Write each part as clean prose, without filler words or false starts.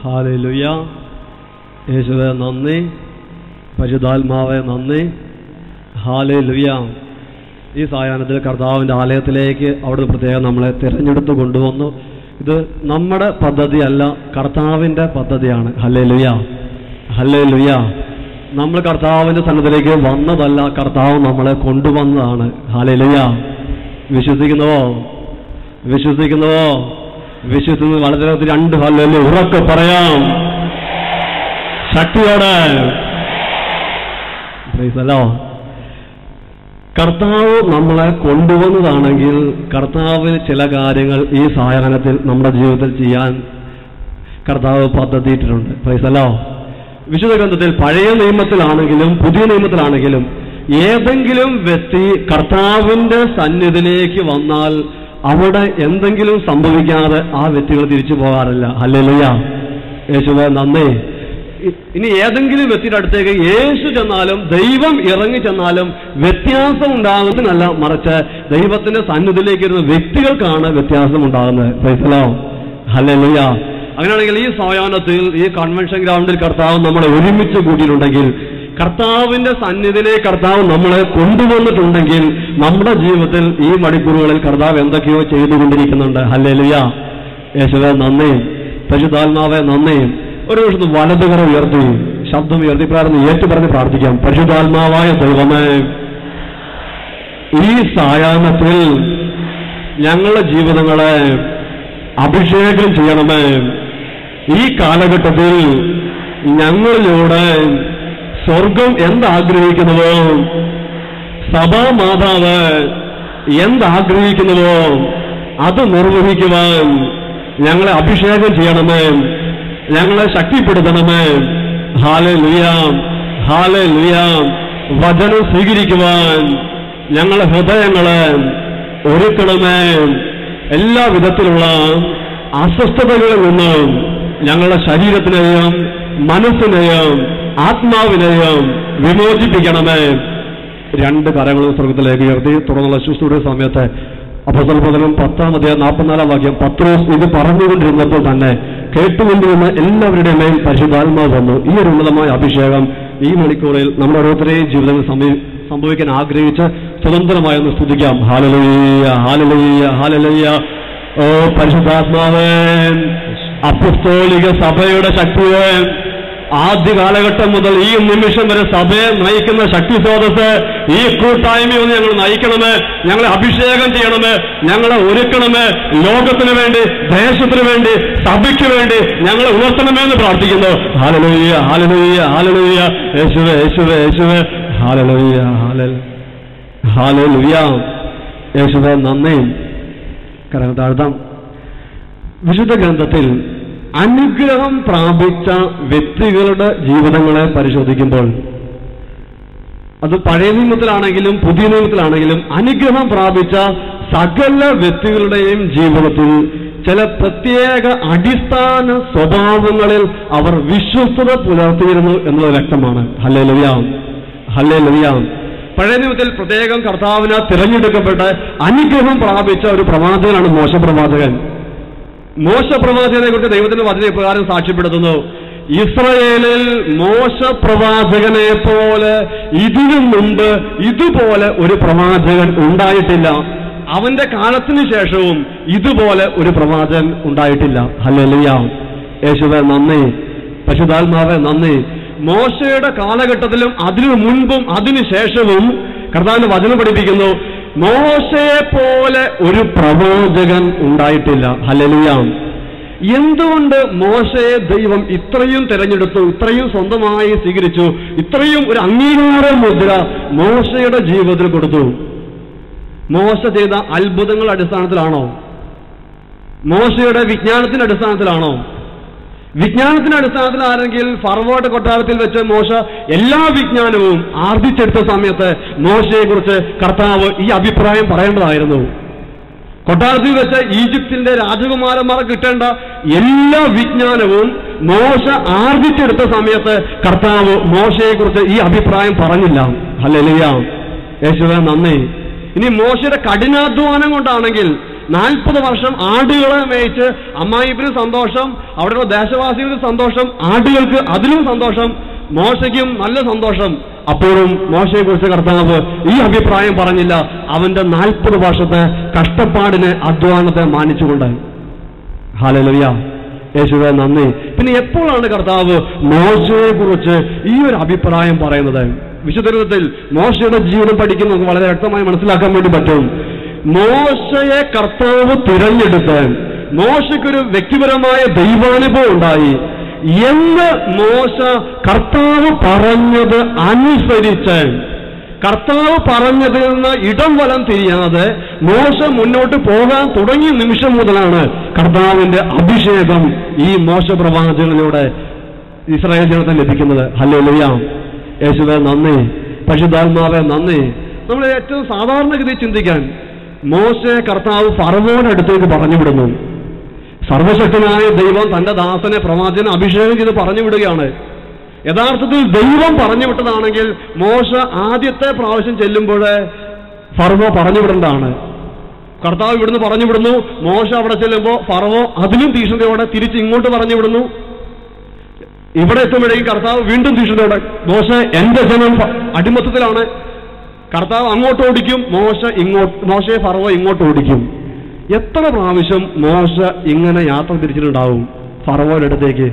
Hallelujah. യേശുവേ നന്ദി, പരിശുദ്ധാത്മാവേ നന്ദി. ഹല്ലേലൂയ. ഈ സായാഹ്നത്തിൽ കർത്താവിൻ്റെ ആലയത്തിലേക്ക് അവിടുന്ന് പ്രത്യേകം നമ്മളെ തിരഞ്ഞെടുത്ത് കൊണ്ടുവന്നു. ഇത് നമ്മുടെ പദ്ധതിയല്ല, കർത്താവിൻ്റെ പദ്ധതിയാണ്. Hallelujah, hallelujah. നമ്മൾ കർത്താവിൻ്റെ സന്നിധിയിലേക്ക് വന്നതല്ല, കർത്താവ് നമ്മളെ കൊണ്ടുവന്നതാണ്. ഹല്ലേലൂയ. വിശ്വസിക്കുന്നുവോ? വിശ്വസിക്കുന്നുവോ? വിശ്വസിക്കുന്നത് വളരെ രണ്ട് ഹല്ലേലൂയ ഉറക്കെ പറയാം, ശക്തിയോടെ. പ്രൈസല്ലോ. കർത്താവ് നമ്മളെ കൊണ്ടുവന്നതാണെങ്കിൽ കർത്താവിന് ചില കാര്യങ്ങൾ ഈ സായാഹ്നത്തിൽ നമ്മുടെ ജീവിതത്തിൽ ചെയ്യാൻ കർത്താവ് പദ്ധതിയിട്ടിട്ടുണ്ട്. പ്രൈസല്ലോ. വിശുദ്ധ ഗ്രന്ഥത്തിൽ പഴയ നിയമത്തിലാണെങ്കിലും പുതിയ നിയമത്തിലാണെങ്കിലും ഏതെങ്കിലും വ്യക്തി കർത്താവിൻ്റെ സന്നിധിയിലേക്ക് വന്നാൽ അവിടെ എന്തെങ്കിലും സംഭവിക്കാതെ ആ വ്യക്തികൾ തിരിച്ചു പോകാറില്ല. ഹല്ലേലൂയ. യേശുവേ നന്ദി. ഇനി ഏതെങ്കിലും വ്യക്തിയുടെ അടുത്തേക്ക് യേശു ചെന്നാലും ദൈവം ഇറങ്ങി ചെന്നാലും വ്യത്യാസം ഉണ്ടാകുന്നതിനല്ല, മറിച്ച് ദൈവത്തിന്റെ സന്നിധിയിലേക്ക് ഇരുന്ന വ്യക്തികൾക്കാണ് വ്യത്യാസം ഉണ്ടാകുന്നത്. പ്രൈസലോ. ഹല്ലേലൂയ. അങ്ങനെയാണെങ്കിൽ ഈ സായാഹ്നത്തിൽ ഈ കൺവെൻഷൻ ഗ്രൗണ്ടിൽ കർത്താവ് നമ്മളെ ഒരുമിച്ച് കൂട്ടിയിട്ടുണ്ടെങ്കിൽ, കർത്താവിന്റെ സന്നിധിയിലേക്ക് കർത്താവ് നമ്മളെ കൊണ്ടുവന്നിട്ടുണ്ടെങ്കിൽ നമ്മുടെ ജീവിതത്തിൽ ഈ മണിക്കൂറുകളിൽ കർത്താവ് എന്തൊക്കെയോ ചെയ്തുകൊണ്ടിരിക്കുന്നുണ്ട്. ഹല്ലേലൂയ. യേശുവേ നന്ദി, പരിശുദ്ധാത്മാവേ നന്ദി. ഒരു നിമിഷം വലതുകര ഉയർത്തി ശബ്ദം ഉയർത്തി ഏറ്റുപറഞ്ഞ് പ്രാർത്ഥിക്കാം. പരിശുദ്ധാത്മാവായ ദൈവമേ, ഈ സായാഹ്നത്തിൽ ഞങ്ങളുടെ ജീവിതങ്ങളെ അഭിഷേകം ചെയ്യണമേ. ഈ കാലഘട്ടത്തിൽ ഞങ്ങളിലൂടെ സ്വർഗം എന്താഗ്രഹിക്കുന്നുവോ, സഭാമാതാവ് എന്താഗ്രഹിക്കുന്നുവോ അത് നിർവഹിക്കുവാൻ ഞങ്ങളെ അഭിഷേകം ചെയ്യണമേ, ഞങ്ങളെ ശക്തിപ്പെടുത്തണമേ. Hallelujah, hallelujah. വചനം സ്വീകരിക്കുവാൻ ഞങ്ങളെ ഹൃദയങ്ങളെ ഒരുക്കണമേ. എല്ലാ വിധത്തിലുള്ള അസ്വസ്ഥതകളിൽ നിന്നും ഞങ്ങളുടെ ശരീരത്തിനെയും മനസ്സിനെയും ആത്മാവിനെയും വിമോചിപ്പിക്കണമേ. രണ്ട് കരങ്ങളും സ്വർഗത്തിലേക്ക് ഉയർത്തി തുടർന്നുള്ള ശുശ്രൂഷ സമയത്ത് അപ്പോസ്തലപ്രവർത്തനം 10:44 പത്രോസ് ഇത് പറഞ്ഞുകൊണ്ടിരുന്നപ്പോൾ തന്നെ കേട്ടുകൊണ്ടിരുന്ന എല്ലാവരുടെയും മേൽ പരിശുദ്ധാത്മാവ് വന്നു. ഈ ഒരു ഉന്നതമായ അഭിഷേകം ഈ മണിക്കൂറിൽ നമ്മുടെ ഓരോരുത്തരെയും ജീവിതത്തിൽ സംഭവിക്കാൻ ആഗ്രഹിച്ച് സ്വതന്ത്രമായി ഒന്ന് സ്തുതിക്കാം. Hallelujah, hallelujah, hallelujah. ഓ പരിശുദ്ധാത്മാവേ, അപ്പസ്തോലിക സഭയുടെ ശക്തിയെ ആദ്യ കാലഘട്ടം മുതൽ ഈ നിമിഷം വരെ സഭയെ നയിക്കുന്ന ശക്തി സ്രോതസ് ഈ കൂട്ടായ്മയെ ഒന്ന് ഞങ്ങൾ നയിക്കണമേ, ഞങ്ങളെ അഭിഷേകം ചെയ്യണമേ, ഞങ്ങളെ ഒരുക്കണമേ. ലോകത്തിന് വേണ്ടി, ദേശത്തിന് വേണ്ടി, സഭയ്ക്ക് വേണ്ടി ഞങ്ങളെ ഉയർത്തണമെന്ന് പ്രാർത്ഥിക്കുന്നു. Hallelujah, hallelujah, hallelujah. യേശുവേ, യേശുവേ, യേശുവേ. Hallelujah, hallelujah. യേശുവേ നന്ദി. കരങ്ങൾ താഴ്ത്താം. വിശുദ്ധ ഗ്രന്ഥത്തിൽ അനുഗ്രഹം പ്രാപിച്ച വ്യക്തികളുടെ ജീവിതങ്ങളെ പരിശോധിക്കുമ്പോൾ അത് പഴയ നിയമത്തിലാണെങ്കിലും പുതിയ നിയമത്തിലാണെങ്കിലും അനുഗ്രഹം പ്രാപിച്ച സകല വ്യക്തികളുടെയും ജീവിതത്തിൽ ചില പ്രത്യേക അടിസ്ഥാന സ്വഭാവങ്ങളിൽ അവർ വിശ്വസ്തത പുലർത്തിയിരുന്നു എന്നുള്ളത് വ്യക്തമാണ്. Hallelujah, hallelujah. പഴയ നിയമത്തിൽ പ്രത്യേകം കർത്താവിന് തിരഞ്ഞെടുക്കപ്പെട്ട് അനുഗ്രഹം പ്രാപിച്ച ഒരു പ്രവാചകനാണ് മോശ പ്രവാചകൻ. മോശ പ്രവാചകനെ കുറിച്ച് ദൈവത്തിന്റെ വചനം ഇപ്രകാരം സാക്ഷ്യപ്പെടുത്തുന്നു: ഇസ്രായേലിൽ മോശ പ്രവാചകനെ പോലെ ഇതിനു മുമ്പ് ഇതുപോലെ ഒരു പ്രവാചകൻ ഉണ്ടായിട്ടില്ല. അവന്റെ കാലത്തിന് ശേഷവും ഇതുപോലെ ഒരു പ്രവാചകൻ ഉണ്ടായിട്ടില്ല. ഹല്ലേലൂയ. യേശുവേ നന്ദി, പരിശുദ്ധാത്മാവേ നന്ദി. മോശയുടെ കാലഘട്ടത്തിലും അതിനു മുൻപും അതിനുശേഷവും കർത്താവിന്റെ വചനം പഠിപ്പിക്കുന്നു, മോശയെ പോലെ ഒരു പ്രവാചകൻ ഉണ്ടായിട്ടില്ല. ഹല്ലേലൂയ. എന്തുകൊണ്ട് മോശയെ ദൈവം ഇത്രയും തിരഞ്ഞെടുത്തു, ഇത്രയും സ്വന്തമായി സ്വീകരിച്ചു, ഇത്രയും ഒരു അംഗീകാര മുദ്ര മോശയുടെ ജീവിതത്തിൽ കൊടുത്തു? മോശ ചെയ്ത അത്ഭുതങ്ങളുടെ അടിസ്ഥാനത്തിലാണോ? മോശയുടെ വിജ്ഞാനത്തിന്റെ അടിസ്ഥാനത്തിലാണോ? വിജ്ഞാനത്തിന്റെ അടിസ്ഥാനത്തിലാണെങ്കിൽ ഫറവോയുടെ കൊട്ടാരത്തിൽ വെച്ച് മോശ എല്ലാ വിജ്ഞാനവും ആർജിച്ചെടുത്ത സമയത്ത് മോശയെക്കുറിച്ച് കർത്താവ് ഈ അഭിപ്രായം പറയേണ്ടതായിരുന്നു. കൊട്ടാരത്തിൽ വെച്ച് ഈജിപ്തിന്റെ രാജകുമാരന്മാർ കിട്ടേണ്ട എല്ലാ വിജ്ഞാനവും മോശ ആർജിച്ചെടുത്ത സമയത്ത് കർത്താവ് മോശയെക്കുറിച്ച് ഈ അഭിപ്രായം പറഞ്ഞില്ല. ഹല്ലേലൂയ. യേശുവേ നന്ദി. ഇനി മോശയുടെ കഠിനാധ്വാനം കൊണ്ടാണെങ്കിൽ 40 വർഷം ആടുകളെ മേയിച്ച് അമ്മായിപ്പിന് സന്തോഷം, അവിടെയുള്ള ദേശവാസികൾക്ക് സന്തോഷം, ആടുകൾക്ക് അതിലും സന്തോഷം, മോശയ്ക്കും നല്ല സന്തോഷം. അപ്പോഴും മോശയെ കുറിച്ച് കർത്താവ് ഈ അഭിപ്രായം പറഞ്ഞില്ല. അവന്റെ 40 വർഷത്തെ കഷ്ടപ്പാടിന്, അധ്വാനത്തെ മാനിച്ചുകൊണ്ട്. ഹല്ലേലൂയ, യേശുവേ നന്ദി. പിന്നെ എപ്പോഴാണ് കർത്താവ് മോശയെ കുറിച്ച് ഈ ഒരു അഭിപ്രായം പറയുന്നത്? വിശുദ്ധത്തിൽ മോശയുടെ ജീവിതം പഠിക്കുന്ന നമുക്ക് വളരെ വ്യക്തമായി മനസ്സിലാക്കാൻ വേണ്ടി പറ്റും. മോശയെ കർത്താവ് തിരഞ്ഞെടുത്ത് മോശയ്ക്കൊരു വ്യക്തിപരമായ ദൈവാനുഭവം ഉണ്ടായി എന്ന് മോശ കർത്താവ് പറഞ്ഞത് അനുസരിച്ച്, കർത്താവ് പറഞ്ഞതിൽ നിന്ന് ഇടം വലം തിരിയാതെ മോശ മുന്നോട്ട് പോകാൻ തുടങ്ങിയ നിമിഷം മുതലാണ് കർത്താവിന്റെ അഭിഷേകം ഈ മോശ പ്രവാചകനിലൂടെ ഇസ്രായേൽ ജനത്തെ ലഭിക്കുന്നത്. ഹല്ലേലൂയ, യേശുവേ നന്ദി, പരിശുദ്ധാത്മാവേ നന്ദി. നമ്മൾ ഏറ്റവും സാധാരണഗതി ചിന്തിക്കാൻ, മോശയെ കർത്താവ് ഫറവോന്റെ അടുത്തേക്ക് പറഞ്ഞുവിടുന്നു. സർവശക്തനായ ദൈവം തന്റെ ദാസനെ പ്രവാചകനെ അഭിഷേകം ചെയ്ത് പറഞ്ഞുവിടുകയാണ്. യഥാർത്ഥത്തിൽ ദൈവം പറഞ്ഞുവിട്ടതാണെങ്കിൽ മോശ ആദ്യത്തെ പ്രാവശ്യം ചെല്ലുമ്പോൾ ഫറവോ പറഞ്ഞുവിടേണ്ടതാണ്. കർത്താവ് ഇവിടുന്ന് പറഞ്ഞുവിടുന്നു. മോശ അവിടെ ചെല്ലുമ്പോൾ ഫറവോ അതിലും തീക്ഷ്ണതയോടെ തിരിച്ച് ഇങ്ങോട്ട് പറഞ്ഞുവിടുന്നു. ഇവിടെ എത്തുമ്പോഴേക്കും കർത്താവ് വീണ്ടും തീക്ഷ്ണതയോടെ, മോശ എന്റെ ജനം അടിമത്തത്തിലാണ്. കർത്താവ് അങ്ങോട്ട് ഓടിക്കും, മോശയെ ഫറവോ ഇങ്ങോട്ട് ഓടിക്കും. എത്ര പ്രാവശ്യം മോശ ഇങ്ങനെ യാത്ര തിരിച്ചിട്ടുണ്ടാവും ഫറവോയുടെ അടുത്തേക്ക്?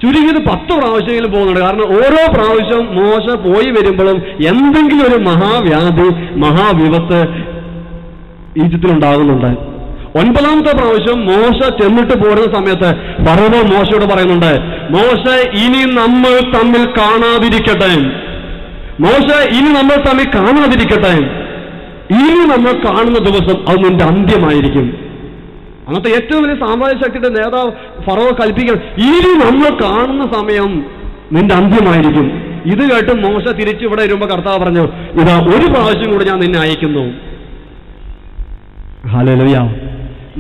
ചുരുങ്ങിയത് 10 പ്രാവശ്യമെങ്കിലും പോകുന്നുണ്ട്. കാരണം ഓരോ പ്രാവശ്യം മോശ പോയി വരുമ്പോഴും എന്തെങ്കിലും ഒരു മഹാവ്യാധി, മഹാവിപത്ത് ഈജിപ്തിലുണ്ടാകുന്നുണ്ട്. 9ാമത്തെ പ്രാവശ്യം മോശ ചെന്നിട്ട് പോരുന്ന സമയത്ത് ഫറവോ മോശയോട് പറയുന്നുണ്ട്, മോശ ഇനി നമ്മൾ തമ്മിൽ കാണാതിരിക്കട്ടെ, മോശ ഇനി നമ്മൾ തമ്മിൽ കാണാതിരിക്കട്ടെ, ഇനി നമ്മൾ കാണുന്ന ദിവസം അത് നിന്റെ അന്ത്യമായിരിക്കും. അന്നത്തെ ഏറ്റവും വലിയ സാമ്രാജ്യ ശക്തിയുടെ നേതാവ് ഫറവോ കൽപ്പിക്കണം, ഇനി നമ്മൾ കാണുന്ന സമയം നിന്റെ അന്ത്യമായിരിക്കും. ഇത് കേട്ട് മോശ തിരിച്ചു ഇവിടെ വരുമ്പോ കർത്താവ് പറഞ്ഞു, ഇതാ ഒരു പ്രാവശ്യം കൂടെ ഞാൻ നിന്നെ അയക്കുന്നു. ഹല്ലേലൂയ.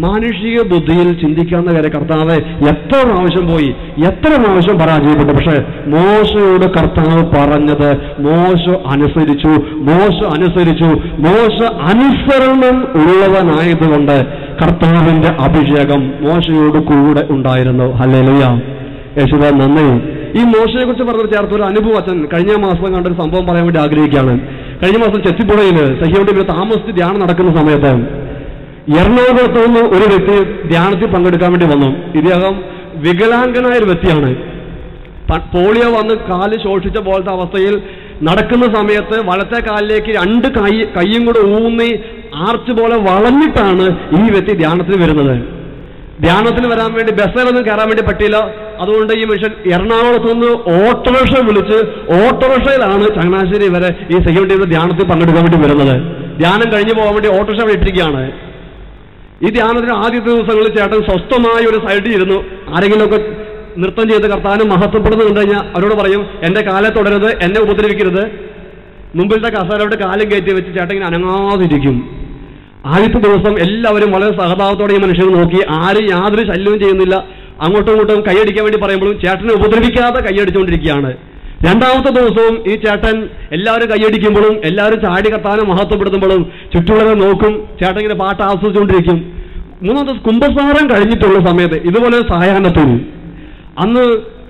മാനുഷിക ബുദ്ധിയിൽ ചിന്തിക്കാവുന്ന കാര്യം, കർത്താവ് എത്ര പ്രാവശ്യം പോയി, എത്ര പ്രാവശ്യം പരാജയപ്പെട്ടു. പക്ഷെ മോശയോട് കർത്താവ് പറഞ്ഞത് മോശ അനുസരിച്ചു. മോശ അനുസരണം ഉള്ളവനായതുകൊണ്ട് കർത്താവിന്റെ അഭിഷേകം മോശയോട് കൂടെ ഉണ്ടായിരുന്നു. ഹല്ലേലൂയ, യേശുവേ നന്ദി. ഈ മോശയെ കുറിച്ച് പറഞ്ഞത് ചേർത്ത് ഒരു അനുഭവം അച്ഛൻ കഴിഞ്ഞ മാസം കണ്ടൊരു സംഭവം പറയാൻ വേണ്ടി ആഗ്രഹിക്കുകയാണ്. കഴിഞ്ഞ മാസം ചെത്തിപ്പുഴയിൽ സഹ്യോന്റെ താമസിച്ച് ധ്യാനം നടക്കുന്ന സമയത്ത് എറണാകുളത്ത് നിന്ന് ഒരു വ്യക്തി ധ്യാനത്തിൽ പങ്കെടുക്കാൻ വേണ്ടി വന്നു. ഇദ്ദേഹം വികലാംഗനായ ഒരു വ്യക്തിയാണ്. പോളിയോ വന്ന് കാല് ശോഷിച്ച പോലത്തെ അവസ്ഥയിൽ നടക്കുന്ന സമയത്ത് വലത്തെ കാലിലേക്ക് 2 കൈയും കൂടെ ഊന്നി ആർച്ച് പോലെ വളഞ്ഞിട്ടാണ് ഈ വ്യക്തി ധ്യാനത്തിന് വരുന്നത്. ധ്യാനത്തിന് വരാൻ വേണ്ടി ബസ്സിലൊന്നും കയറാൻ വേണ്ടി പറ്റിയില്ല. അതുകൊണ്ട് ഈ മനുഷ്യൻ എറണാകുളത്ത് നിന്ന് ഓട്ടോറിക്ഷ വിളിച്ച് ഓട്ടോറിക്ഷയിലാണ് ചങ്ങനാശ്ശേരി വരെ ഈ സഹ്യോന്റെ ധ്യാനത്തിൽ പങ്കെടുക്കാൻ വേണ്ടി വരുന്നത്. ധ്യാനം കഴിഞ്ഞു പോകാൻ വേണ്ടി ഓട്ടോറിക്ഷ ഇട്ടിരിക്കുകയാണ്. ഈ ധ്യാനത്തിന് ആദ്യത്തെ ദിവസങ്ങളിൽ ചേട്ടൻ സ്വസ്ഥമായ ഒരു സൈഡിൽ ഇരുന്നു. ആരെങ്കിലുമൊക്കെ നൃത്തം ചെയ്ത് കർത്താവിനെ മഹത്വപ്പെടുന്നു കണ്ടു കഴിഞ്ഞാൽ അവരോട് പറയും, എന്റെ കാലെ തുടരുത്, എന്നെ ഉപദ്രവിക്കരുത്. മുമ്പിലത്തെ കസേരയോട് കാലും കയറ്റി വെച്ച് ചേട്ടൻ ഇങ്ങനെ അനങ്ങാതിരിക്കും. ആദ്യത്തെ ദിവസം എല്ലാവരും വളരെ സഹതാപത്തോടെ ഈ മനുഷ്യനെ നോക്കി. ആരും യാതൊരു ശല്യവും ചെയ്യുന്നില്ല. അങ്ങോട്ടും ഇങ്ങോട്ടും കൈയടിക്കാൻ വേണ്ടി പറയുമ്പോഴും ചേട്ടനെ ഉപദ്രവിക്കാതെ കൈയടിച്ചുകൊണ്ടിരിക്കുകയാണ്. 2ാമത്തെ ദിവസവും ഈ ചേട്ടൻ എല്ലാവരും കൈയടിക്കുമ്പോഴും എല്ലാവരും ചാടി കർത്താവിനെ മഹത്വപ്പെടുത്തുമ്പോഴും ചുറ്റുള്ളവരെ നോക്കും. ചേട്ടൻ ഇങ്ങനെ പാട്ട് ആസ്വദിച്ചുകൊണ്ടിരിക്കും. 3ാം ദിവസം കുംഭസാരം കഴിഞ്ഞിട്ടുള്ള സമയത്ത് ഇതുപോലെ സായാഹ്നത്തിന് അന്ന്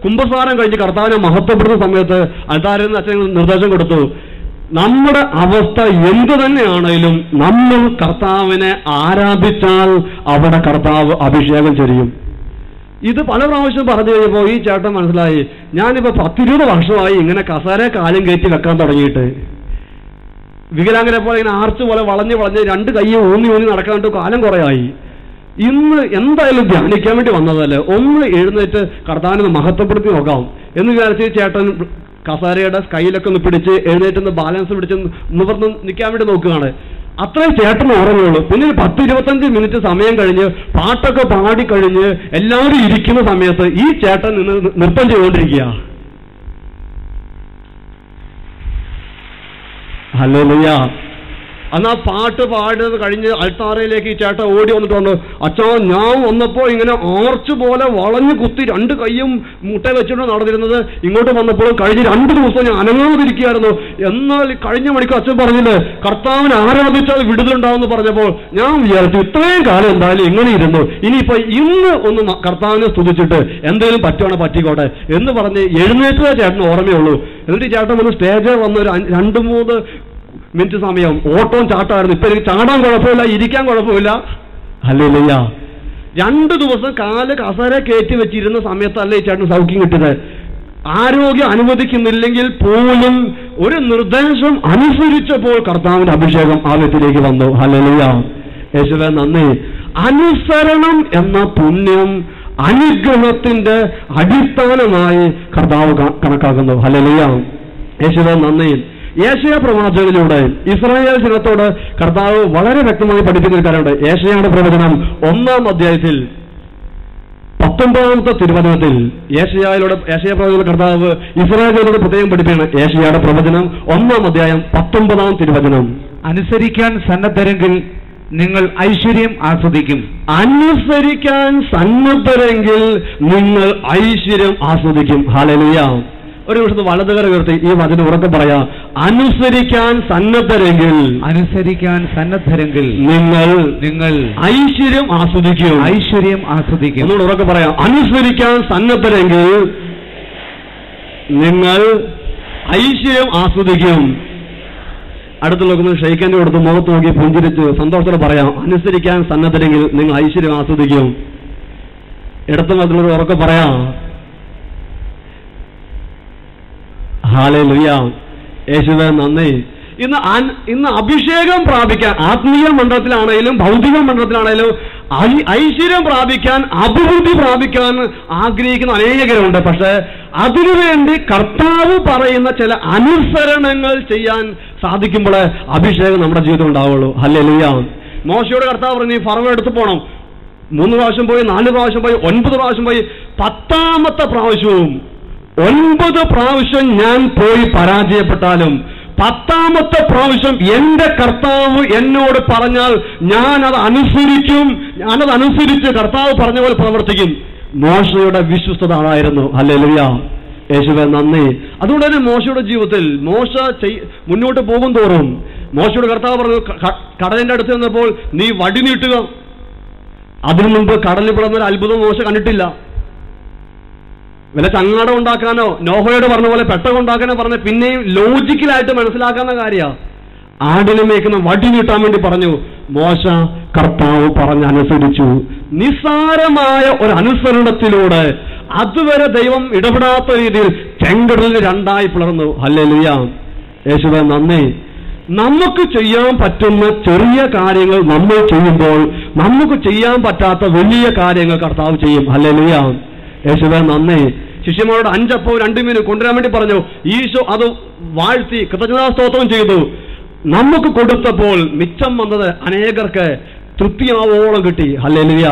കുംഭസാരം കഴിഞ്ഞ് കർത്താവിനെ മഹത്വപ്പെടുന്ന സമയത്ത് അൽത്താരിൽ അച്ഛൻ നിർദ്ദേശം കൊടുത്തു, നമ്മുടെ അവസ്ഥ എന്തു തന്നെയാണെങ്കിലും നമ്മൾ കർത്താവിനെ ആരാധിച്ചാൽ അവിടെ കർത്താവ് അഭിഷേകം ചെയ്യും. ഇത് പല പ്രാവശ്യം പറഞ്ഞു കഴിഞ്ഞപ്പോൾ ഈ ചേട്ടൻ മനസ്സിലായി, ഞാനിപ്പോ 10-20 വർഷമായി ഇങ്ങനെ കസേര കാലും കയറ്റി വെക്കാൻ തുടങ്ങിയിട്ട്. വികലാംഗനെ പോലെ ഇങ്ങനെ ആർച്ച് പോലെ വളഞ്ഞ് 2 കൈയും ഊന്നി നടക്കാണ്ട് കാലം കുറയായി. ഇന്ന് എന്തായാലും ധ്യാനിക്കാൻ വേണ്ടി വന്നതല്ലേ, ഒന്ന് എഴുന്നേറ്റ് കർത്താവിനെ മഹത്വപ്പെടുത്തി നോക്കാം എന്ന് വിചാരിച്ച് ചേട്ടൻ കസേരയുടെ കയ്യിലൊക്കെ ഒന്ന് പിടിച്ച് എഴുന്നേറ്റ് ബാലൻസ് പിടിച്ച് നിവർന്ന് നിൽക്കാൻ വേണ്ടി നോക്കുകയാണ്. അത്രയും ചേട്ടന് ഓർമ്മയുള്ളൂ. പിന്നെ 10-25 മിനിറ്റ് സമയം കഴിഞ്ഞ് പാട്ടൊക്കെ പാടിക്കഴിഞ്ഞ് എല്ലാവരും ഇരിക്കുന്ന സമയത്ത് ഈ ചേട്ടൻ നിന്ന് നൃത്തം ചെയ്തുകൊണ്ടിരിക്കുക. ഹല്ലേലൂയ, അന്ന് ആ പാട്ട് പാടുന്നത് കഴിഞ്ഞ് അൾത്താറയിലേക്ക് ഈ ചേട്ടൻ ഓടി വന്നിട്ട് പറഞ്ഞു, അച്ഛാ ഞാൻ വന്നപ്പോൾ ഇങ്ങനെ ആർച്ച് പോലെ വളഞ്ഞു കുത്തി 2 കൈയും മുട്ട വെച്ചിട്ട് നടന്നിരുന്നത്, ഇങ്ങോട്ട് വന്നപ്പോഴും കഴിഞ്ഞ 2 ദിവസം ഞാൻ അനങ്ങാതിരിക്കുകയായിരുന്നു. എന്നാൽ കഴിഞ്ഞ മണിക്കൂർ അച്ഛൻ പറഞ്ഞില്ലേ കർത്താവിനെ ആരാധിച്ചാൽ വിടുതലുണ്ടാവുമെന്ന് പറഞ്ഞപ്പോൾ ഞാൻ വിചാരിച്ചു ഇത്രയും കാലം എന്തായാലും ഇങ്ങനെ ഇരുന്നു, ഇനിയിപ്പോ ഇന്ന് ഒന്ന് കർത്താവിനെ സ്തുതിച്ചിട്ട് എന്തെങ്കിലും പറ്റുവാണെ പറ്റിക്കോട്ടെ എന്ന് പറഞ്ഞ് എഴുന്നേറ്റ ചേട്ടന് ഓർമ്മയുള്ളൂ. എന്നിട്ട് ചേട്ടൻ വന്ന് സ്റ്റേജിൽ വന്ന് ഒരു 2-3 മിനിറ്റ് സമയം ഓട്ടവും ചാട്ടമായിരുന്നു. ഇപ്പൊ എനിക്ക് ചാടാൻ കുഴപ്പമില്ല, ഇരിക്കാൻ കുഴപ്പമില്ല. ഹല്ലേലൂയ. 2 ദിവസം കാല് കസേര കയറ്റി വെച്ചിരുന്ന സമയത്തല്ല ഈ ചേട്ടന് സൗഖ്യം കിട്ടിയത്. ആരോഗ്യം അനുവദിക്കുന്നില്ലെങ്കിൽ പോലും ഒരു നിർദ്ദേശം അനുസരിച്ചപ്പോൾ കർത്താവിന്റെ അഭിഷേകം ആ വ്യക്തിയിലേക്ക് വന്നു. ഹല്ലേലൂയ. യേശുവേ നന്ദി. അനുസരണം എന്ന പുണ്യം അനുഗ്രഹത്തിന്റെ അടിസ്ഥാനമായി കർത്താവ് കണക്കാക്കുന്നു. ഹല്ലേലൂയ. യേശുവേ നന്ദി. യേശയ്യാ പ്രവാചകനിലൂടെ ഇസ്രായേൽ ജനത്തോട് കർത്താവ് വളരെ വ്യക്തമായി പഠിപ്പിക്കുന്ന ഒരു കാര്യമുണ്ട്. യേശയ്യായുടെ പ്രവചനം 1-ാം അധ്യായത്തിൽ 19-ാമത്തെ തിരുവചനത്തിൽ യേശയ്യാ പ്രവചന കർത്താവ് ഇസ്രായേലിനോട് പ്രത്യേകം പഠിപ്പിക്കുകയാണ്. യേശയ്യായുടെ പ്രവചനം 1-ാം അധ്യായം 19-ാം തിരുവചനം. അനുസരിക്കാൻ സന്നദ്ധരെങ്കിൽ നിങ്ങൾ ഐശ്വര്യം ആസ്വദിക്കും. അനുസരിക്കാൻ സന്നദ്ധരെങ്കിൽ നിങ്ങൾ ഐശ്വര്യം ആസ്വദിക്കും. ഹല്ലേലൂയ. ഒരു നിമിഷത്ത് വലതുകര ഉയർത്തി ഈ വചനം ഉറക്കെ പറയാം. അനുസരിക്കാൻ സന്നദ്ധരെങ്കിൽ നിങ്ങൾ ഐശ്വര്യം ആസ്വദിക്കും. ഒന്നുകൂടെ ഉറക്കെ പറയാം. അനുസരിക്കാൻ സന്നദ്ധരെങ്കിൽ നിങ്ങൾ ഐശ്വര്യം ആസ്വദിക്കും. അടുത്തുള്ള ഷെയ്ഖാന്റെ കൊടുത്ത് മുഖത്ത് നോക്കി പുഞ്ചിരിച്ച് സന്തോഷത്തോടെ പറയാം. അനുസരിക്കാൻ സന്നദ്ധരെങ്കിൽ നിങ്ങൾ ഐശ്വര്യം ആസ്വദിക്കും. ഇടത്ത മറ്റുള്ളവർ ഉറക്കെ പറയാം. ഹല്ലേലൂയ. യേശുവേ നന്ദി. ഇന്ന് അഭിഷേകം പ്രാപിക്കാൻ ആത്മീയ മണ്ഡലത്തിലാണെങ്കിലും ഭൗതിക മണ്ഡലത്തിലാണെങ്കിലും ഐശ്വര്യം പ്രാപിക്കാൻ അഭിവൃദ്ധി പ്രാപിക്കാൻ ആഗ്രഹിക്കുന്ന അനേകരുണ്ട്. പക്ഷെ അതിനുവേണ്ടി കർത്താവ് പറയുന്ന ചില അനുസരണങ്ങൾ ചെയ്യാൻ സാധിക്കുമ്പോൾ അഭിഷേകം നമ്മുടെ ജീവിതം ഉണ്ടാവുള്ളൂ. ഹല്ലേലൂയ. മോശയോട് കർത്താവ് പറഞ്ഞു നീ ഫറവോയുടെ അടുത്ത് പോകണം. 3 പ്രാവശ്യം പോയി, 4 പ്രാവശ്യം പോയി, 9 പ്രാവശ്യം പോയി. 10ാമത്തെ പ്രാവശ്യവും 9 പ്രാവശ്യം ഞാൻ പോയി പരാജയപ്പെട്ടാലും 10ാമത്തെ പ്രാവശ്യം എന്റെ കർത്താവ് എന്നോട് പറഞ്ഞാൽ ഞാനത് അനുസരിക്കും. ഞാനത് അനുസരിച്ച് കർത്താവ് പറഞ്ഞ പോലെ പ്രവർത്തിക്കും. മോശയുടെ വിശ്വസ്തത ആയിരുന്നു. ഹല്ലേലൂയ. യേശുവേ നന്ദി. അതുകൊണ്ട് തന്നെ മോശയുടെ ജീവിതത്തിൽ മോശ മുന്നോട്ട് പോകും തോറും മോശയുടെ കർത്താവ് പറഞ്ഞു കടലിന്റെ അടുത്ത് നിന്നപ്പോൾ നീ വടി നീട്ടുക. അതിനു മുമ്പ് കടലിൽ പിളർന്നൊരു അത്ഭുതം മോശ കണ്ടിട്ടില്ല. വല്ല ചങ്ങാടം ഉണ്ടാക്കാനോ നോഹയോട് പറഞ്ഞ പോലെ പെട്ടകം ഉണ്ടാക്കാനോ പറഞ്ഞ പിന്നെയും ലോജിക്കലായിട്ട് മനസ്സിലാക്കാവുന്ന കാര്യമാണ്. ആടിനെ മേക്കുന്ന വടി നീട്ടാൻ വേണ്ടി പറഞ്ഞു. മോശ കർത്താവ് പറഞ്ഞനുസരിച്ചു. നിസ്സാരമായ ഒരു അനുസരണത്തിലൂടെ അതുവരെ ദൈവം ഇടപെടാത്ത രീതിയിൽ ചെങ്കടലിൽ 2ആയി പിളർന്നു. ഹല്ലേലൂയ. യേശുവേ നന്ദി. നമുക്ക് ചെയ്യാൻ പറ്റുന്ന ചെറിയ കാര്യങ്ങൾ നമ്മൾ ചെയ്യുമ്പോൾ നമുക്ക് ചെയ്യാൻ പറ്റാത്ത വലിയ കാര്യങ്ങൾ കർത്താവ് ചെയ്യും. ഹല്ലേലൂയ. യേശുവേ നന്ദി. ശിഷ്യന്മാരോട് 5 അപ്പവും 2 മീനും കൊണ്ടുവരാൻ വേണ്ടി പറഞ്ഞു. ഈശോ അത് വാഴ്ത്തി കൃതജ്ഞതാസ്തോത്രം ചെയ്തു. നമുക്ക് കൊടുത്തപ്പോൾ മിച്ചം വന്നത് അനേകർക്ക് തൃപ്തിയാവോളം കിട്ടി. ഹല്ലേലൂയ.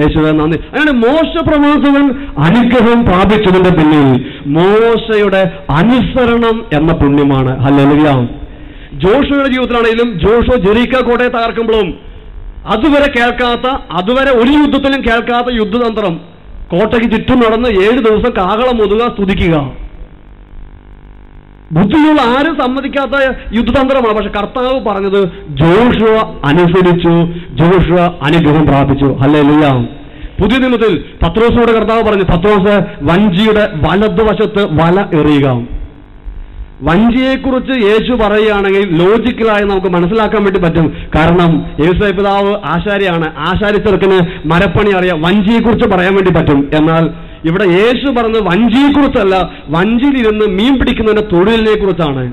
യേശുവേ നന്ദി. അങ്ങനെ മോശ പ്രവാചകൻ അനുഗ്രഹം പ്രാപിച്ചതിന്റെ പിന്നിൽ മോശയുടെ അനുസരണം എന്ന പുണ്യമാണ്. ഹല്ലേലൂയ. ജോഷുവയുടെ ജീവിതത്തിലാണെങ്കിലും ജോഷു ജെറീക്കോ കോട്ടയെ തകർക്കുമ്പോഴും അതുവരെ ഒരു യുദ്ധത്തിലും കേൾക്കാത്ത യുദ്ധതന്ത്രം കോട്ടയ്ക്ക് ചുറ്റും നടന്ന് 7 ദിവസം കാഹളം മുതുക സ്തുതിക്കുക. ബുദ്ധിയുള്ള ആരും സമ്മതിക്കാത്ത യുദ്ധതന്ത്രമാണ്. പക്ഷെ കർത്താവ് പറഞ്ഞത് ജോഷുവ അനുസരിച്ചു, ജോഷുവ അനുഗ്രഹം പ്രാപിച്ചു. ഹല്ലേലൂയ. പുതിയ നിയമത്തിൽ പത്രോസിനോട് കർത്താവ് പറഞ്ഞു, പത്രോസ് വഞ്ചിയുടെ വലതുവശത്ത് വല എറിയുക. വഞ്ചിയെക്കുറിച്ച് യേശു പറയുകയാണെങ്കിൽ ലോജിക്കലായി നമുക്ക് മനസ്സിലാക്കാൻ വേണ്ടി പറ്റും. കാരണം യേശുവിന്റെ പിതാവ് ആശാരിയാണ്. ആശാരി ചെറുക്കന് മരപ്പണി അറിയാം. വഞ്ചിയെക്കുറിച്ച് പറയാൻ വേണ്ടി പറ്റും. എന്നാൽ ഇവിടെ യേശു പറഞ്ഞത് വഞ്ചിയെക്കുറിച്ചല്ല, വഞ്ചിയിലിരുന്ന് മീൻ പിടിക്കുന്നതിന്റെ തൊഴിലിനെ കുറിച്ചാണ്.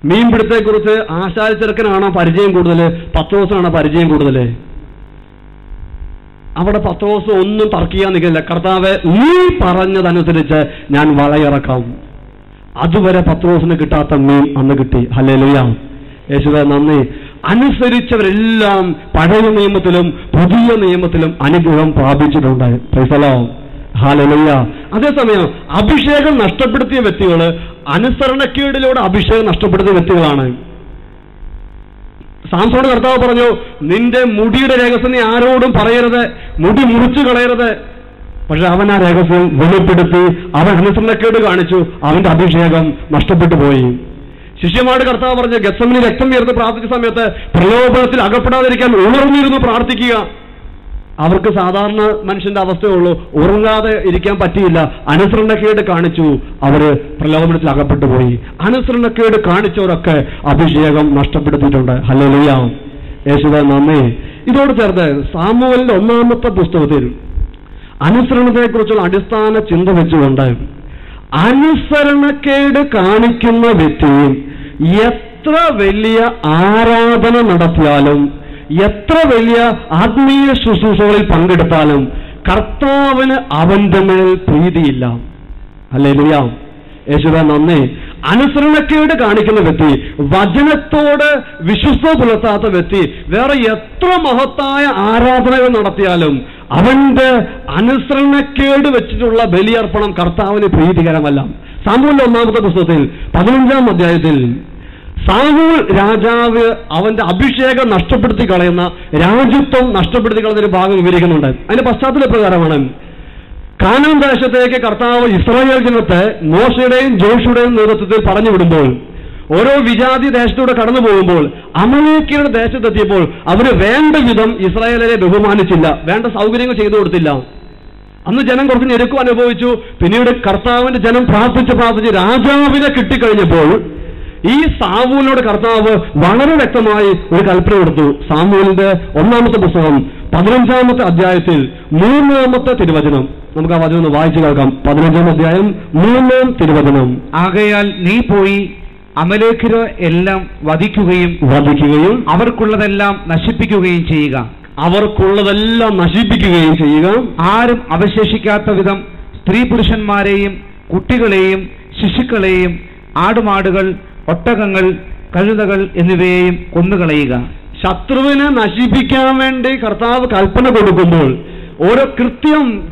മീൻപിടുത്തത്തെക്കുറിച്ച് ആശാരി ചെറുക്കനാണോ പരിചയം കൂടുതൽ, പത്രോസിനാണോ പരിചയം കൂടുതൽ? അവിടെ പത്രോസ് ഒന്നും തർക്കിക്കാൻ നിൽക്കില്ല. കർത്താവെ നീ പറഞ്ഞതനുസരിച്ച് ഞാൻ വളയിറക്കാം. അതുവരെ പത്രോസിന് കിട്ടാത്ത മീൻ അന്ന് കിട്ടി. ഹല്ലേലൂയ. യേശുവേ നന്ദി. അനുസരിച്ചവരെല്ലാം പഴയ നിയമത്തിലും പുതിയ നിയമത്തിലും അനുഗ്രഹം പ്രാപിച്ചിട്ടുണ്ട്. Praise the Lord. ഹല്ലേലൂയ. അതേസമയം അഭിഷേകം നഷ്ടപ്പെടുത്തിയ വ്യക്തികൾ അനുസരണക്കേടിലൂടെ അഭിഷേകം നഷ്ടപ്പെടുത്തിയ വ്യക്തികളാണ്. സാംസോട് കർത്താവ് പറഞ്ഞു, നിന്റെ മുടിയുടെ രഹസ്യം നീ ആരോടും പറയരുത്, മുടി മുറിച്ചു കളയരുത്. പക്ഷെ അവൻ ആ രഹസ്യം വെളിപ്പെടുത്തി, അവൻ അനുസരണക്കേട് കാണിച്ചു, അവന്റെ അഭിഷേകം നഷ്ടപ്പെട്ടു പോയി. ശിഷ്യന്മാരുടെ കർത്താവ് പറഞ്ഞു, ഗത്സമനി രക്തം വീർന്ന് പ്രാർത്ഥിച്ച സമയത്ത് പ്രലോഭനത്തിൽ അകപ്പെടാതിരിക്കാൻ ഉണർന്നിരുന്നു പ്രാർത്ഥിക്കുക. അവർക്ക് സാധാരണ മനുഷ്യന്റെ അവസ്ഥയുള്ളൂ, ഉറങ്ങാതെ ഇരിക്കാൻ പറ്റിയില്ല. അനുസരണക്കേട് കാണിച്ചു, അവര് പ്രലോഭനത്തിൽ അകപ്പെട്ടു പോയി. അനുസരണക്കേട് കാണിച്ചവരൊക്കെ അഭിഷേകം നഷ്ടപ്പെടുത്തിയിട്ടുണ്ട്. ഹല്ലേലൂയ, യേശുവേ നന്ദി. ഇതോട് ചേർത്ത് സാമുവേലിന്റെ 1-ാമത്തെ പുസ്തകത്തിൽ അനുസരണത്തെക്കുറിച്ചുള്ള അടിസ്ഥാന ചിന്ത വെച്ചുകൊണ്ട് അനുസരണക്കേട് കാണിക്കുന്ന വ്യക്തി എത്ര വലിയ ആരാധന നടത്തിയാലും എത്ര വലിയ ആത്മീയ ശുശ്രൂഷകളിൽ പങ്കെടുത്താലും കർത്താവിന് അവന്റെ മേൽ പ്രീതിയില്ല. ഹല്ലേലൂയ, യേശുവേ നന്ദി. അനുസരണക്കേട് കാണിക്കുന്ന വ്യക്തി, വചനത്തോട് വിശ്വസ്ത പുലർത്താത്ത വ്യക്തി വേറെ എത്ര മഹത്തായ ആരാധനകൾ നടത്തിയാലും അവന്റെ അനുസരണക്കേട് വെച്ചിട്ടുള്ള ബലിയർപ്പണം കർത്താവിന് പ്രീതികരമല്ല. സാമൂഹ്യ 1-ാമത്തെ പുസ്തകത്തിൽ 15-ാം അധ്യായത്തിൽ സാവൂൾ രാജാവ് അവന്റെ അഭിഷേകം നഷ്ടപ്പെടുത്തി കളയുന്ന, രാജ്യത്വം നഷ്ടപ്പെടുത്തി കളയുന്ന ഒരു ഭാഗം വിവരിക്കുന്നുണ്ട്. അതിന്റെ പശ്ചാത്തല പ്രകാരമാണ് കാനാൻ ദേശത്തേക്ക് കർത്താവ് ഇസ്രായേൽ ജനത്തെ മോശയുടെയും ജോഷുടെയും നേതൃത്വത്തിൽ പറഞ്ഞു വിടുമ്പോൾ, ഓരോ വിജാതി ദേശത്തൂടെ കടന്നു പോകുമ്പോൾ അമലേക്യരുടെ ദേശത്തെത്തിയപ്പോൾ അവര് വേണ്ട വിധം ഇസ്രായേലിനെ ബഹുമാനിച്ചില്ല, വേണ്ട സൗകര്യങ്ങൾ ചെയ്തു കൊടുത്തില്ല. അന്ന് ജനം കുറച്ച് ഞെരുക്കം അനുഭവിച്ചു. പിന്നീട് കർത്താവിന്റെ ജനം പ്രാർത്ഥിച്ച് രാജാവിനെ കിട്ടിക്കഴിഞ്ഞപ്പോൾ ഈ സാമൂലിനോട് കർത്താവ് വളരെ വ്യക്തമായി ഒരു കൽപ്പന കൊടുത്തു. സാമൂലിന്റെ 1-ാമത്തെ പുസ്തകം 15-ാമത്തെ അധ്യായത്തിൽ 3-ാമത്തെ തിരുവചനം നമുക്ക് ആ വചനം ഒന്ന് വായിച്ചു കേൾക്കാം. 15-ാം അധ്യായം 3-ാം തിരുവചനം. ആകയാൽ നീ പോയി അമലേഖ്യരെ എല്ലാം വധിക്കുകയും അവർക്കുള്ളതെല്ലാം നശിപ്പിക്കുകയും ചെയ്യുക. അവർക്കുള്ളതെല്ലാം നശിപ്പിക്കുകയും ചെയ്യുക. ആരും അവശേഷിക്കാത്ത വിധം സ്ത്രീ പുരുഷന്മാരെയും കുട്ടികളെയും ശിശുക്കളെയും ആടുമാടുകൾ ഒട്ടകങ്ങൾ കഴുതകൾ എന്നിവയെയും കൊന്നുകളയുക. ശത്രുവിനെ നശിപ്പിക്കാൻ വേണ്ടി കർത്താവ് കൽപ്പന കൊടുക്കുമ്പോൾ ഓരോ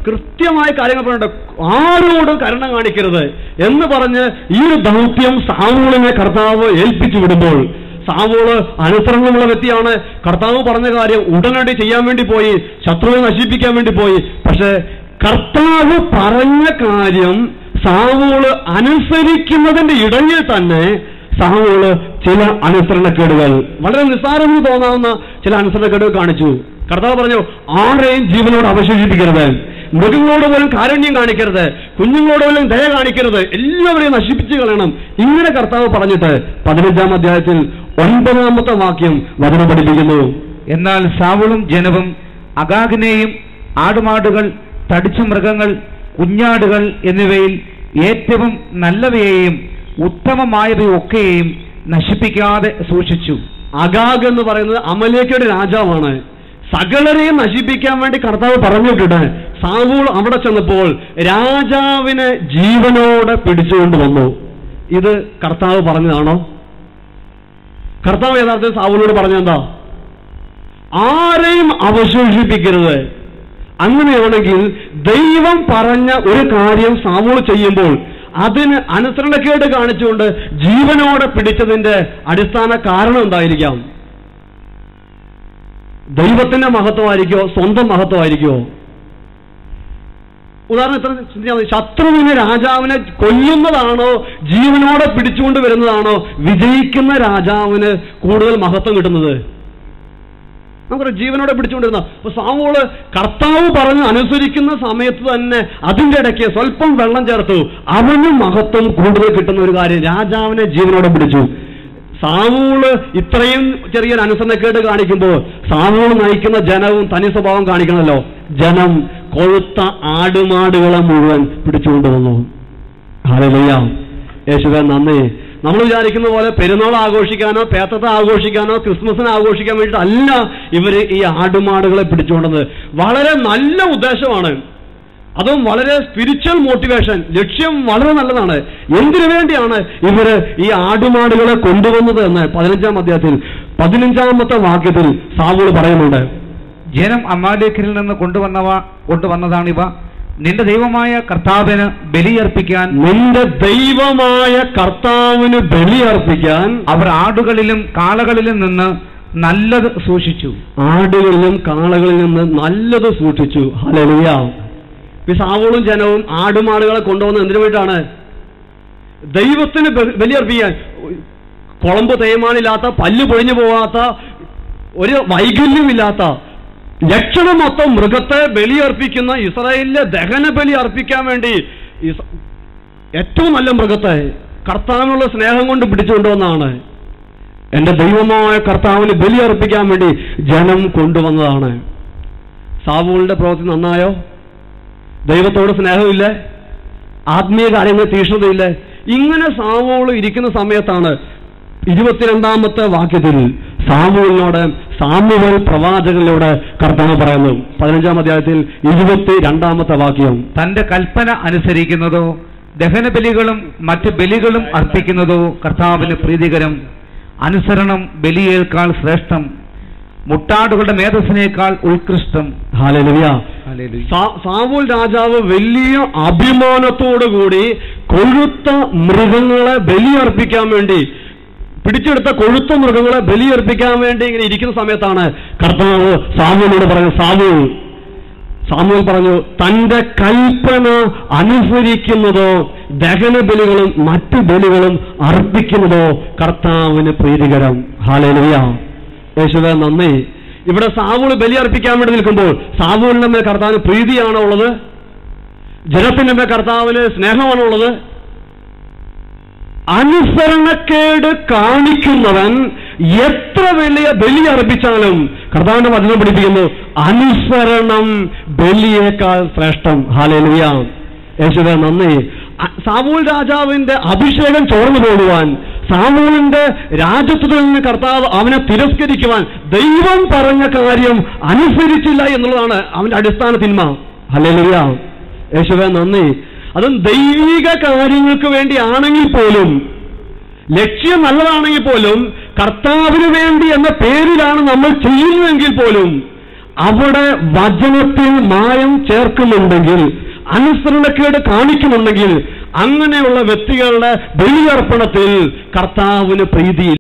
കൃത്യമായ കാര്യങ്ങൾ പറഞ്ഞിട്ട് ആരോടും കരുണ കാണിക്കരുത് എന്ന് പറഞ്ഞ് ഈ ഒരു ദൗത്യം സാവൂളിനെ കർത്താവ് ഏൽപ്പിച്ചു വിടുമ്പോൾ സാവൂള് അനുസരണമുള്ള വ്യക്തിയാണ്. കർത്താവ് പറഞ്ഞ കാര്യം ഉടനടി ചെയ്യാൻ വേണ്ടി പോയി, ശത്രുവിനെ നശിപ്പിക്കാൻ വേണ്ടി പോയി. പക്ഷെ കർത്താവ് പറഞ്ഞ കാര്യം സാവൂള് അനുസരിക്കുന്നതിന്റെ ഇടയിൽ തന്നെ സാവൂള് ചില അനുസരണക്കേടുകൾ, വളരെ നിസ്സാരമെന്ന് തോന്നാവുന്ന ചില അനുസരണക്കേടുകൾ കാണിച്ചു. കർത്താവ് പറഞ്ഞു, ആരെയും ജീവനോട് അവശേഷിപ്പിക്കരുത്, മൃഗങ്ങളോട് പോലും കാരുണ്യം കാണിക്കരുത്, കുഞ്ഞുങ്ങളോട് പോലും ദയ കാണിക്കരുത്, എല്ലാവരെയും നശിപ്പിച്ചു കളയണം. ഇങ്ങനെ കർത്താവ് പറഞ്ഞിട്ട് 15-ാം അധ്യായത്തിൽ 9-ാമത്തെ വാക്യം വചനം പഠിപ്പിക്കുന്നു. എന്നാൽ സാവൂളും ജനവും അഗാഗിനെയും ആടുമാടുകൾ തടിച്ച മൃഗങ്ങൾ കുഞ്ഞാടുകൾ എന്നിവയിൽ ഏറ്റവും നല്ലവയെയും ഉത്തമമായവയൊക്കെയും നശിപ്പിക്കാതെ സൂക്ഷിച്ചു. അഗാഗ് എന്ന് പറയുന്നത് അമലേക്കയുടെ രാജാവാണ്. സകലരെയും നശിപ്പിക്കാൻ വേണ്ടി കർത്താവ് പറഞ്ഞിട്ടുണ്ട്. സാവൂൾ അവിടെ ചെന്നപ്പോൾ രാജാവിനെ ജീവനോടെ പിടിച്ചുകൊണ്ട് വന്നു. ഇത് കർത്താവ് പറഞ്ഞതാണോ? കർത്താവ് യഥാർത്ഥത്തിൽ സാവൂളിനോട് പറഞ്ഞെന്താ? ആരെയും അവശേഷിപ്പിക്കരുത്. അങ്ങനെയാണെങ്കിൽ ദൈവം പറഞ്ഞ ഒരു കാര്യം സാവൂൾ ചെയ്യുമ്പോൾ അതിന് അനുസരണക്കേട് കാണിച്ചുകൊണ്ട് ജീവനോടെ പിടിച്ചതിന്റെ അടിസ്ഥാന കാരണം എന്തായിരിക്കാം? ദൈവത്തിന്റെ മഹത്വമായിരിക്കോ സ്വന്തം മഹത്വമായിരിക്കോ? ഉദാഹരണം, ശത്രുവിനെ രാജാവിനെ കൊല്ലുന്നതാണോ ജീവനോടെ പിടിച്ചുകൊണ്ട് വരുന്നതാണോ വിജയിക്കുന്ന രാജാവിന് കൂടുതൽ മഹത്വം കിട്ടുന്നത്? നമുക്കറിയാം, ജീവനോടെ പിടിച്ചുകൊണ്ടിരുന്ന. അപ്പൊ സാവൂള് കർത്താവ് പറഞ്ഞ് അനുസരിക്കുന്ന സമയത്ത് തന്നെ അതിന്റെ ഇടയ്ക്ക് സ്വല്പം വെള്ളം ചേർത്തു. അവന് മഹത്വം കൂടുതൽ കിട്ടുന്ന ഒരു കാര്യം, രാജാവിനെ ജീവനോടെ പിടിച്ചു. സാവൂള് ഇത്രയും ചെറിയൊരു അനുസരണക്കേട് കാണിക്കുമ്പോൾ സാവൂള് നയിക്കുന്ന ജനവും തനി സ്വഭാവം കാണിക്കണമല്ലോ. ജനം കൊഴുത്ത ആടുമാടുകളെ മുഴുവൻ പിടിച്ചുകൊണ്ടുവന്നു. ഹല്ലേലൂയ, യേശുവേ നന്ദി. നമ്മൾ വിചാരിക്കുന്ന പോലെ പെരുന്നാൾ ആഘോഷിക്കാനോ പേത്തത്തെ ആഘോഷിക്കാനോ ക്രിസ്മസിനെ ആഘോഷിക്കാൻ വേണ്ടിയിട്ടല്ല ഇവര് ഈ ആടുമാടുകളെ പിടിച്ചുകൊണ്ടത്. വളരെ നല്ല ഉദ്ദേശമാണ്, അതും വളരെ സ്പിരിച്വൽ മോട്ടിവേഷൻ, ലക്ഷ്യം വളരെ നല്ലതാണ്. എന്തിനു വേണ്ടിയാണ് ഇവര് ഈ ആടുമാടുകളെ കൊണ്ടുവന്നത് എന്ന് 15-ാം അധ്യായത്തിൽ 15-ാമത്തെ വാക്യത്തിൽ സാവൂള് പറയുന്നുണ്ട്. ജനം അമാലേക്യരിൽ നിന്ന് കൊണ്ടുവന്നതാണിവ. നിന്റെ ദൈവമായ കർത്താവിന് ബലിയർപ്പിക്കാൻ അവർ ആടുകളിലും കാളകളിലും നിന്ന് നല്ലത് സൂക്ഷിച്ചു. ആടുകളിലും കാളകളിൽ നിന്ന് നല്ലത് സൂക്ഷിച്ചു. ഹല്ലേലൂയ. സാവൂളും ജനവും ആടുമാടുകളെ കൊണ്ടുവന്ന് എന്തിനു വേണ്ടിയിട്ടാണ്? ദൈവത്തിന് ബലിയർപ്പിക്കാൻ. കുളമ്പ് തേയ്മാനില്ലാത്ത, പല്ല് പൊഴിഞ്ഞു പോകാത്ത, ഒരു വൈകല്യമില്ലാത്ത, ലക്ഷണമൊത്ത മൃഗത്തെ ബലിയർപ്പിക്കുന്ന ഇസ്രായേലിലെ ദഹന ബലി അർപ്പിക്കാൻ വേണ്ടി ഏറ്റവും നല്ല മൃഗത്തെ കർത്താവിനുള്ള സ്നേഹം കൊണ്ട് പിടിച്ചുകൊണ്ടുവന്നതാണ്. എന്റെ ദൈവമായ കർത്താവിന് ബലി അർപ്പിക്കാൻ വേണ്ടി ജനം കൊണ്ടുവന്നതാണ്. സാവൂളിന്റെ പ്രവൃത്തി നന്നായോ? ദൈവത്തോട് സ്നേഹമില്ലേ? ആത്മീയ കാര്യങ്ങൾ തീക്ഷ്ണതയില്ലേ? ഇങ്ങനെ സാവൂൾ ഇരിക്കുന്ന സമയത്താണ് 22-ാമത്തെ വാക്യത്തിൽ സാമൂലിനോട് സാമുവേൽ പ്രവാചകനിലൂടെ കർത്താവ് പറയുന്നു. 15-ാം അധ്യായത്തിൽ 22-ാമത്തെ വാക്യം. തന്റെ കൽപ്പന അനുസരിക്കുന്നതോ ദഹനബലികളും മറ്റ് ബലികളും അർപ്പിക്കുന്നതോ കർത്താവിന് പ്രീതികരം. അനുസരണം ബലിയേക്കാൾ ശ്രേഷ്ഠം, മുട്ടാടുകളുടെ മേധസ്സിനേക്കാൾ ഉത്കൃഷ്ടം. ഹല്ലേലൂയ. സാവൂൽ രാജാവ് വലിയ അഭിമാനത്തോടുകൂടി കൊഴുത്ത മൃഗങ്ങളെ ബലിയർപ്പിക്കാൻ വേണ്ടി, പിടിച്ചെടുത്ത കൊഴുത്ത മൃഗങ്ങളെ ബലിയർപ്പിക്കാൻ വേണ്ടി ഇങ്ങനെ ഇരിക്കുന്ന സമയത്താണ് കർത്താവ് സാമൂലിനോട് പറഞ്ഞു. സാമൂൽ പറഞ്ഞു, തന്റെ കൽപ്പന അനുസരിക്കുന്നതോ ദഹനബലികളും മറ്റു ബലികളും അർപ്പിക്കുന്നതോ കർത്താവിന് പ്രീതികരം. ഹല്ലേലൂയ. യേശുവേ നന്ദി. ഇവിടെ സാവൂൾ ബലി അർപ്പിക്കാൻ വേണ്ടി നിൽക്കുമ്പോൾ സാവൂലിന്റെ മേൽ കർത്താവിന് പ്രീതിയാണോ ഉള്ളത്? ജനത്തിന്റെ മേൽ കർത്താവിന് സ്നേഹമാണോ ഉള്ളത്? അനുസരണക്കേട് കാണിക്കുന്നവൻ എത്ര വലിയ ബലി അർപ്പിച്ചാലും കർത്താവിന്റെ വചനം പഠിപ്പിക്കുന്നു, അനുസരണം ബലിയേക്കാൾ ശ്രേഷ്ഠം. ഹല്ലേലൂയ. യേശുവേ നന്ദി. സാവൂൽ രാജാവിന്റെ അഭിഷേകം ചോർന്നു പോകുവാൻ, സാമൂലിന്റെ രാജ്യത്വത്തിൽ നിന്ന് കർത്താവ് അവനെ തിരസ്കരിക്കുവാൻ ദൈവം പറഞ്ഞ കാര്യം അനുസരിച്ചില്ല എന്നുള്ളതാണ് അവന്റെ അടിസ്ഥാന തിന്മ. ഹല്ലേലൂയ. യേശുവേ നന്ദി. അതും ദൈവിക കാര്യങ്ങൾക്ക് വേണ്ടിയാണെങ്കിൽ പോലും, ലക്ഷ്യം നല്ലതാണെങ്കിൽ പോലും, കർത്താവിന് വേണ്ടി എന്ന പേരിലാണ് നമ്മൾ ചെയ്യുന്നതെങ്കിൽ പോലും അവിടെ വചനത്തിൽ മായം ചേർക്കുന്നുണ്ടെങ്കിൽ, അനുസരണക്കേട് കാണിക്കുന്നുണ്ടെങ്കിൽ അങ്ങനെയുള്ള വ്യക്തികളുടെ ബലിയർപ്പണത്തിൽ കർത്താവിന് പ്രീതി